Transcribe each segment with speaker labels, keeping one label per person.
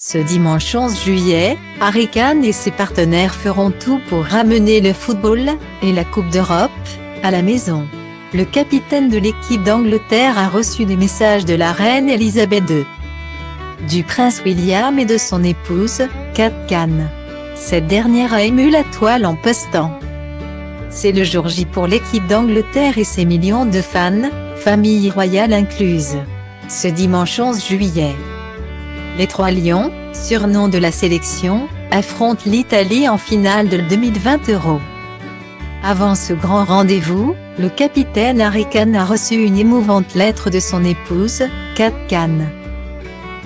Speaker 1: Ce dimanche 11 juillet, Harry Kane et ses partenaires feront tout pour ramener le football, et la Coupe d'Europe, à la maison. Le capitaine de l'équipe d'Angleterre a reçu des messages de la reine Elisabeth II, du prince William et de son épouse, Kate Kane. Cette dernière a ému la toile en postant: c'est le jour J pour l'équipe d'Angleterre et ses millions de fans, famille royale incluse. Ce dimanche 11 juillet, les Trois Lions, surnom de la sélection, affrontent l'Italie en finale de 2020 Euro. Avant ce grand rendez-vous, le capitaine Harry Kane a reçu une émouvante lettre de son épouse, Kate Kane.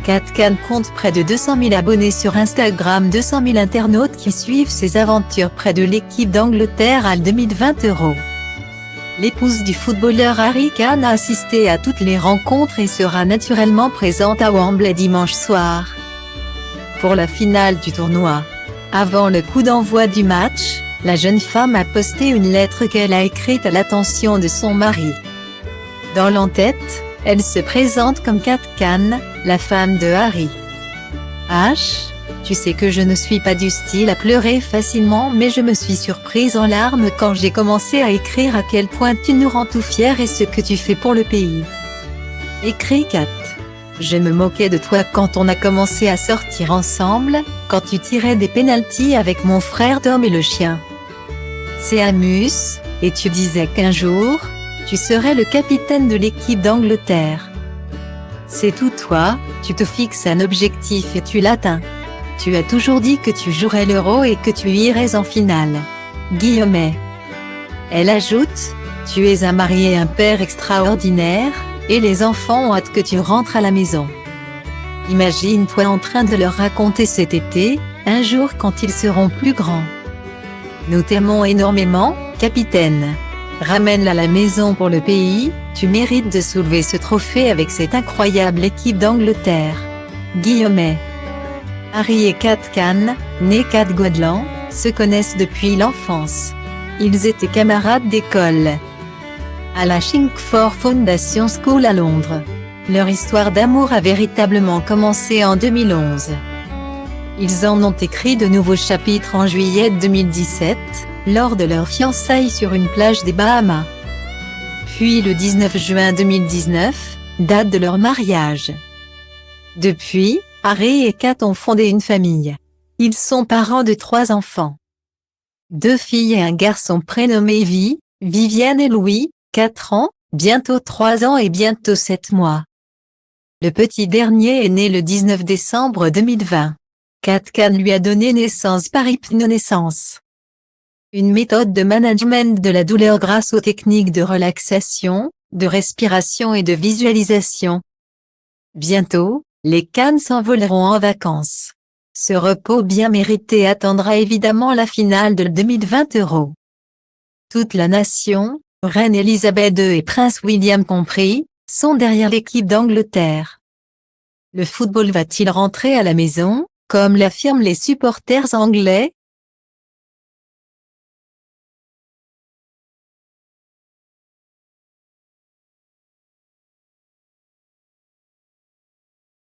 Speaker 1: Kate Kane compte près de 200 000 abonnés sur Instagram, 200 000 internautes qui suivent ses aventures près de l'équipe d'Angleterre à 2020 Euro. L'épouse du footballeur Harry Kane a assisté à toutes les rencontres et sera naturellement présente à Wembley dimanche soir pour la finale du tournoi. Avant le coup d'envoi du match, la jeune femme a posté une lettre qu'elle a écrite à l'attention de son mari. Dans l'entête, elle se présente comme Kate Kane, la femme de Harry. H. Tu sais que je ne suis pas du style à pleurer facilement, mais je me suis surprise en larmes quand j'ai commencé à écrire à quel point tu nous rends tout fiers et ce que tu fais pour le pays. Écrit Kate. Je me moquais de toi quand on a commencé à sortir ensemble, quand tu tirais des pénaltys avec mon frère Dom et le chien. C'est Amus, et tu disais qu'un jour, tu serais le capitaine de l'équipe d'Angleterre. C'est tout toi, tu te fixes un objectif et tu l'atteins. Tu as toujours dit que tu jouerais l'Euro et que tu irais en finale. Guillemets. Elle ajoute, tu es un mari et un père extraordinaire, et les enfants ont hâte que tu rentres à la maison. Imagine-toi en train de leur raconter cet été, un jour quand ils seront plus grands. Nous t'aimons énormément, capitaine. Ramène-la à la maison pour le pays, tu mérites de soulever ce trophée avec cette incroyable équipe d'Angleterre. Guillemets. Harry et Kate Kane, nés Kate Godland, se connaissent depuis l'enfance. Ils étaient camarades d'école à la Chingford Foundation School à Londres. Leur histoire d'amour a véritablement commencé en 2011. Ils en ont écrit de nouveaux chapitres en juillet 2017, lors de leur fiançailles sur une plage des Bahamas. Puis le 19 juin 2019, date de leur mariage. Depuis, Harry et Kate ont fondé une famille. Ils sont parents de 3 enfants. 2 filles et un garçon prénommés Viviane et Louis, 4 ans, bientôt 3 ans et bientôt 7 mois. Le petit dernier est né le 19 décembre 2020. Kate Kane lui a donné naissance par hypnonaissance, une méthode de management de la douleur grâce aux techniques de relaxation, de respiration et de visualisation. Bientôt, les Kane s'envoleront en vacances. Ce repos bien mérité attendra évidemment la finale de 2020 Euro. Toute la nation, reine Elisabeth II et prince William compris, sont derrière l'équipe d'Angleterre. Le football va-t-il rentrer à la maison, comme l'affirment les supporters anglais?